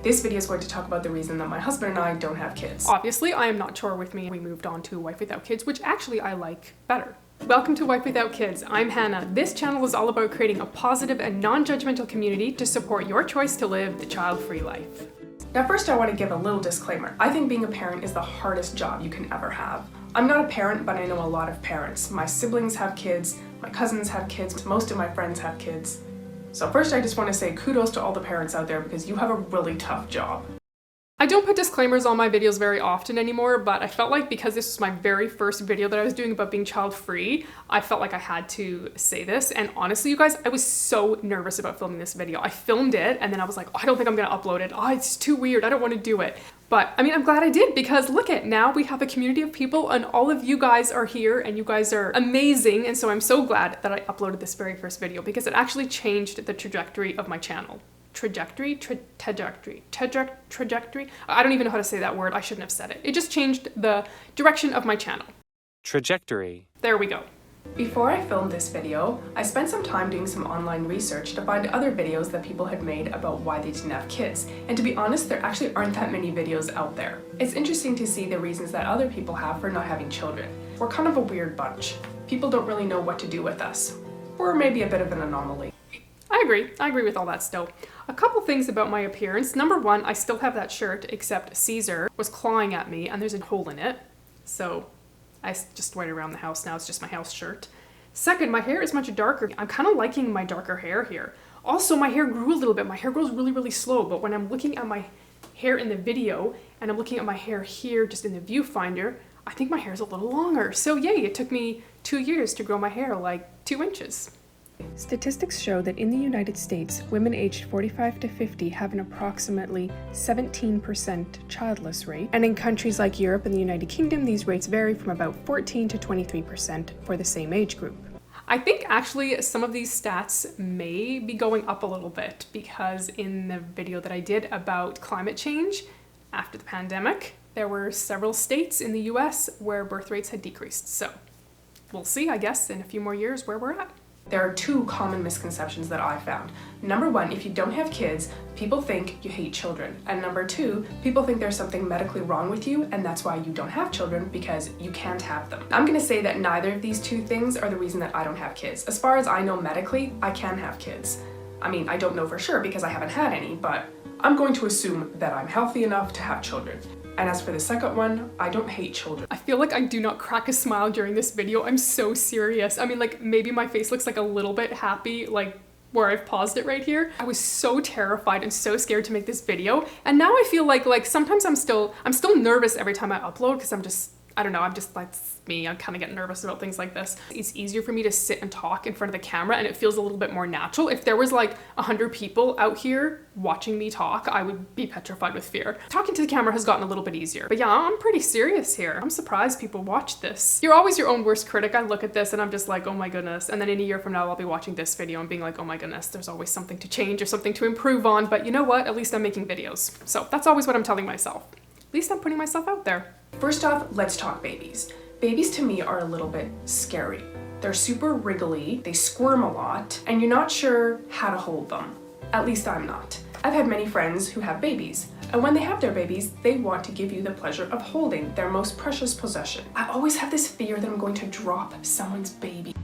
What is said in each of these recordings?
This video is going to talk about the reason that my husband and I don't have kids. Obviously, I am not sure with me. We moved on to Wife Without Kids, which actually I like better. Welcome to Wife Without Kids. I'm Hannah. This channel is all about creating a positive and non-judgmental community to support your choice to live the child-free life. Now first I want to give a little disclaimer. I think being a parent is the hardest job you can ever have. I'm not a parent, but I know a lot of parents. My siblings have kids, my cousins have kids, most of my friends have kids. So first I just want to say kudos to all the parents out there because you have a really tough job. I don't put disclaimers on my videos very often anymore, but I felt like because this was my very first video that I was doing about being child-free, I felt like I had to say this. And honestly, you guys, I was so nervous about filming this video. I filmed it and then I was like, oh, I don't think I'm gonna upload it. Oh, it's too weird. I don't want to do it. But I mean, I'm glad I did because look at now we have a community of people and all of you guys are here and you guys are amazing. And so I'm so glad that I uploaded this very first video because it actually changed the trajectory of my channel. Trajectory. I don't even know how to say that word. I shouldn't have said it. It just changed the direction of my channel. Trajectory. There we go. Before I filmed this video, I spent some time doing some online research to find other videos that people had made about why they didn't have kids. And to be honest, there actually aren't that many videos out there. It's interesting to see the reasons that other people have for not having children. We're kind of a weird bunch. People don't really know what to do with us. We're maybe a bit of an anomaly. I agree with all that still. A couple things about my appearance. Number one, I still have that shirt, except Caesar was clawing at me and there's a hole in it. So I just wear it around the house now. It's just my house shirt. Second, my hair is much darker. I'm kind of liking my darker hair here. Also, my hair grew a little bit. My hair grows really, really slow, but when I'm looking at my hair in the video and I'm looking at my hair here just in the viewfinder, I think my hair is a little longer. So yay, it took me 2 years to grow my hair like 2 inches. Statistics show that in the United States, women aged 45 to 50 have an approximately 17% childless rate, and in countries like Europe and the United Kingdom, these rates vary from about 14 to 23% for the same age group. I think actually some of these stats may be going up a little bit because in the video that I did about climate change after the pandemic, there were several states in the US where birth rates had decreased. So we'll see, I guess, in a few more years where we're at. There are 2 common misconceptions that I found. Number 1, if you don't have kids, people think you hate children. And number 2, people think there's something medically wrong with you and that's why you don't have children because you can't have them. I'm gonna say that neither of these 2 things are the reason that I don't have kids. As far as I know medically, I can have kids. I mean, I don't know for sure because I haven't had any, but I'm going to assume that I'm healthy enough to have children. And as for the second one, I don't hate children. I feel like I do not crack a smile during this video. I'm so serious. I mean, like maybe my face looks like a little bit happy, like where I've paused it right here. I was so terrified and so scared to make this video. And now I feel like sometimes I'm still nervous every time I upload because I don't know, I'm just like me. I kind of get nervous about things like this. It's easier for me to sit and talk in front of the camera and it feels a little bit more natural. If there was like 100 people out here watching me talk, I would be petrified with fear. Talking to the camera has gotten a little bit easier. But yeah, I'm pretty serious here. I'm surprised people watch this. You're always your own worst critic. I look at this and I'm just like, oh my goodness. And then in a year from now, I'll be watching this video and being like, oh my goodness, there's always something to change or something to improve on. But you know what? At least I'm making videos. So that's always what I'm telling myself. At least I'm putting myself out there. First off, let's talk babies. Babies to me are a little bit scary. They're super wriggly, they squirm a lot, and you're not sure how to hold them. At least I'm not. I've had many friends who have babies, and when they have their babies, they want to give you the pleasure of holding their most precious possession. I always have this fear that I'm going to drop someone's baby.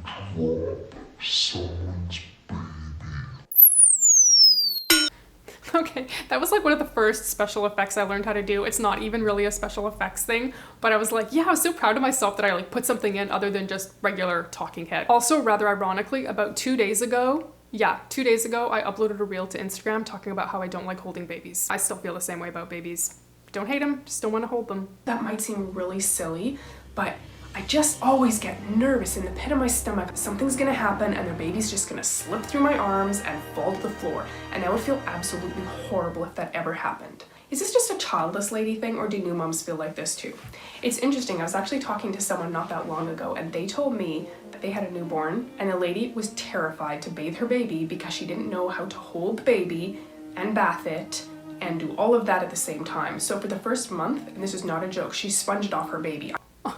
Okay, that was like one of the first special effects I learned how to do. It's not even really a special effects thing, but I was like, yeah, I was so proud of myself that I like put something in other than just regular talking head. Also, rather ironically, about 2 days ago, I uploaded a reel to Instagram talking about how I don't like holding babies. I still feel the same way about babies. Don't hate them, just don't want to hold them. That might seem really silly, but I just always get nervous in the pit of my stomach. Something's gonna happen and their baby's just gonna slip through my arms and fall to the floor. And I would feel absolutely horrible if that ever happened. Is this just a childless lady thing or do new moms feel like this too? It's interesting, I was actually talking to someone not that long ago and they told me that they had a newborn and the lady was terrified to bathe her baby because she didn't know how to hold the baby and bath it and do all of that at the same time. So for the first month, and this is not a joke, she sponged off her baby.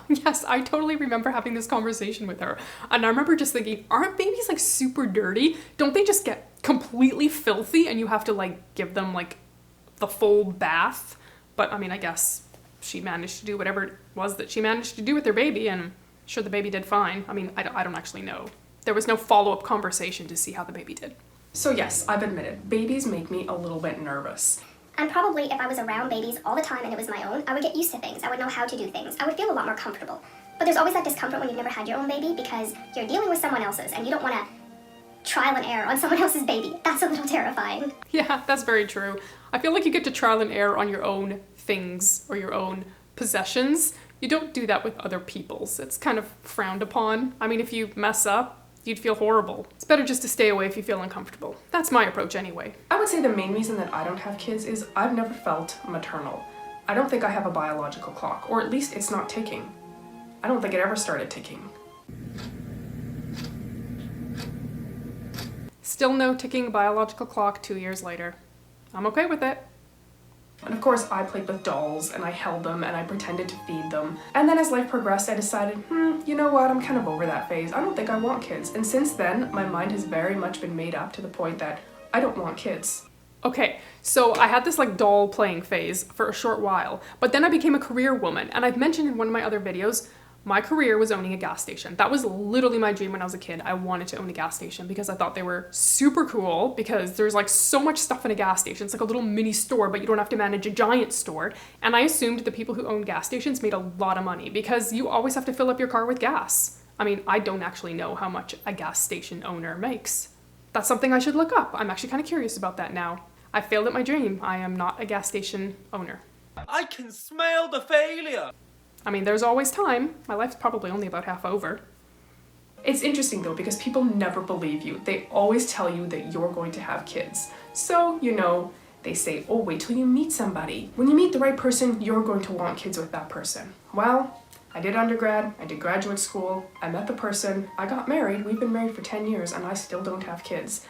Yes, I totally remember having this conversation with her. And I remember just thinking, aren't babies like super dirty? Don't they just get completely filthy and you have to like give them like the full bath. But I mean, I guess she managed to do whatever it was that she managed to do with her baby, and I'm sure the baby did fine. I mean, I don't actually know. There was no follow-up conversation to see how the baby did. So yes, I've admitted, babies make me a little bit nervous. And probably if I was around babies all the time and it was my own, I would get used to things. I would know how to do things. I would feel a lot more comfortable. But there's always that discomfort when you've never had your own baby because you're dealing with someone else's and you don't want to trial and error on someone else's baby. That's a little terrifying. Yeah, that's very true. I feel like you get to trial and error on your own things or your own possessions. You don't do that with other people's. It's kind of frowned upon. I mean, if you mess up, you'd feel horrible. It's better just to stay away if you feel uncomfortable. That's my approach anyway. I would say the main reason that I don't have kids is I've never felt maternal. I don't think I have a biological clock, or at least it's not ticking. I don't think it ever started ticking. Still no ticking biological clock 2 years later. I'm okay with it. And of course, I played with dolls, and I held them, and I pretended to feed them. And then as life progressed, I decided, you know what, I'm kind of over that phase. I don't think I want kids. And since then, my mind has very much been made up to the point that I don't want kids. Okay, so I had this like doll playing phase for a short while, but then I became a career woman, and I've mentioned in one of my other videos, my career was owning a gas station. That was literally my dream when I was a kid. I wanted to own a gas station because I thought they were super cool because there's like so much stuff in a gas station. It's like a little mini store, but you don't have to manage a giant store. And I assumed the people who own gas stations made a lot of money because you always have to fill up your car with gas. I mean, I don't actually know how much a gas station owner makes. That's something I should look up. I'm actually kind of curious about that now. I failed at my dream. I am not a gas station owner. I can smell the failure. I mean, there's always time. My life's probably only about half over. It's interesting though, because people never believe you. They always tell you that you're going to have kids. So, you know, they say, oh, wait till you meet somebody. When you meet the right person, you're going to want kids with that person. Well, I did undergrad, I did graduate school, I met the person, I got married, we've been married for 10 years, and I still don't have kids.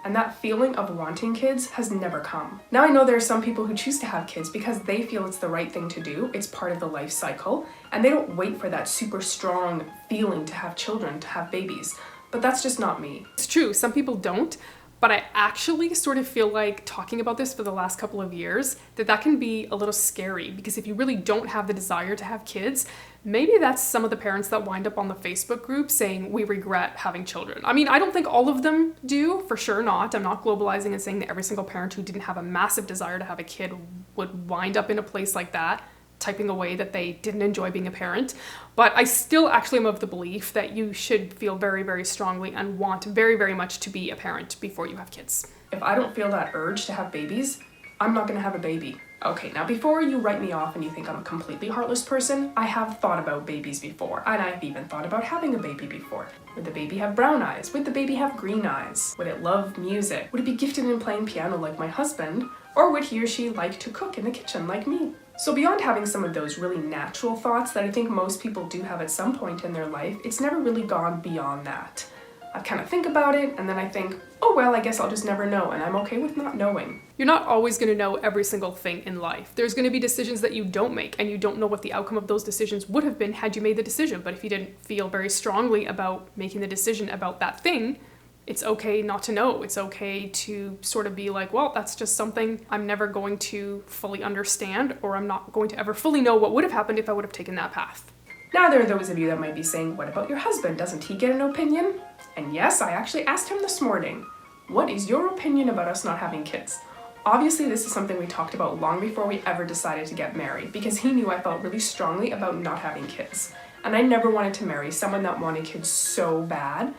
And that feeling of wanting kids has never come. Now I know there are some people who choose to have kids because they feel it's the right thing to do, it's part of the life cycle, and they don't wait for that super strong feeling to have children, to have babies. But that's just not me. It's true, some people don't, but I actually sort of feel like talking about this for the last couple of years, that can be a little scary because if you really don't have the desire to have kids, maybe that's some of the parents that wind up on the Facebook group saying, we regret having children. I mean, I don't think all of them do, for sure not. I'm not globalizing and saying that every single parent who didn't have a massive desire to have a kid would wind up in a place like that, typing away that they didn't enjoy being a parent. But I still actually am of the belief that you should feel very, very strongly and want very, very much to be a parent before you have kids. If I don't feel that urge to have babies, I'm not gonna have a baby. Okay, now before you write me off and you think I'm a completely heartless person, I have thought about babies before, and I've even thought about having a baby before. Would the baby have brown eyes? Would the baby have green eyes? Would it love music? Would it be gifted in playing piano like my husband? Or would he or she like to cook in the kitchen like me? So beyond having some of those really natural thoughts that I think most people do have at some point in their life, it's never really gone beyond that. I kind of think about it, and then I think, oh well, I guess I'll just never know, and I'm okay with not knowing. You're not always going to know every single thing in life. There's going to be decisions that you don't make, and you don't know what the outcome of those decisions would have been had you made the decision. But if you didn't feel very strongly about making the decision about that thing, it's okay not to know. It's okay to sort of be like, well, that's just something I'm never going to fully understand, or I'm not going to ever fully know what would have happened if I would have taken that path. Now there are those of you that might be saying, what about your husband? Doesn't he get an opinion? And yes, I actually asked him this morning, what is your opinion about us not having kids? Obviously, this is something we talked about long before we ever decided to get married, because he knew I felt really strongly about not having kids. And I never wanted to marry someone that wanted kids so bad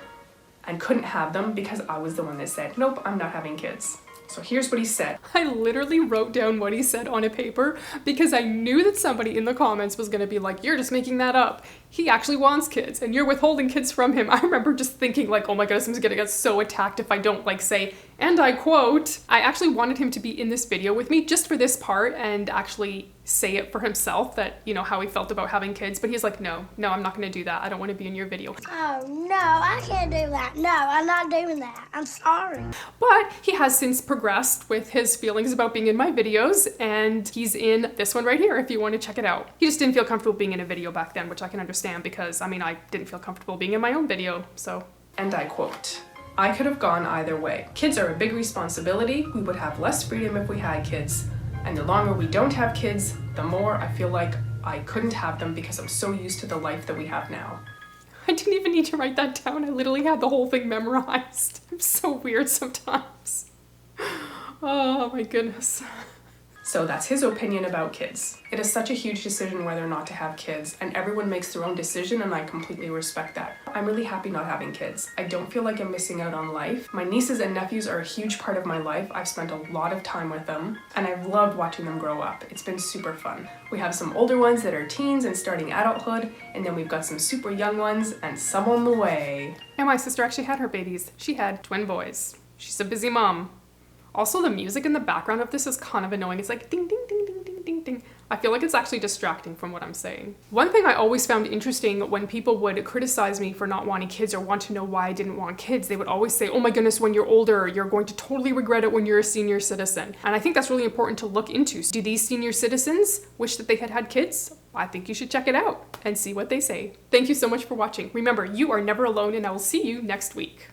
and couldn't have them because I was the one that said, nope, I'm not having kids. So here's what he said. I literally wrote down what he said on a paper because I knew that somebody in the comments was going to be like, you're just making that up. He actually wants kids and you're withholding kids from him. I remember just thinking like, oh my goodness, I'm going to get so attacked if I don't like say, and I quote, I actually wanted him to be in this video with me just for this part and actually say it for himself that, you know, how he felt about having kids. But he's like, no, I'm not going to do that. I don't want to be in your video. Oh, no, I can't do that. No, I'm not doing that. I'm sorry. But he has since progressed with his feelings about being in my videos, and he's in this one right here if you want to check it out. He just didn't feel comfortable being in a video back then, which I can understand because, I mean, I didn't feel comfortable being in my own video, so. And I quote, I could have gone either way. Kids are a big responsibility. We would have less freedom if we had kids. And the longer we don't have kids, the more I feel like I couldn't have them because I'm so used to the life that we have now. I didn't even need to write that down. I literally had the whole thing memorized. I'm so weird sometimes. Oh my goodness. So that's his opinion about kids. It is such a huge decision whether or not to have kids, and everyone makes their own decision, and I completely respect that. I'm really happy not having kids. I don't feel like I'm missing out on life. My nieces and nephews are a huge part of my life. I've spent a lot of time with them, and I've loved watching them grow up. It's been super fun. We have some older ones that are teens and starting adulthood, and then we've got some super young ones and some on the way. And my sister actually had her babies. She had twin boys. She's a busy mom. Also, the music in the background of this is kind of annoying. It's like ding, ding, ding, ding, ding, ding, ding. I feel like it's actually distracting from what I'm saying. One thing I always found interesting when people would criticize me for not wanting kids or want to know why I didn't want kids, they would always say, oh my goodness, when you're older, you're going to totally regret it when you're a senior citizen. And I think that's really important to look into. Do these senior citizens wish that they had had kids? I think you should check it out and see what they say. Thank you so much for watching. Remember, you are never alone, and I will see you next week.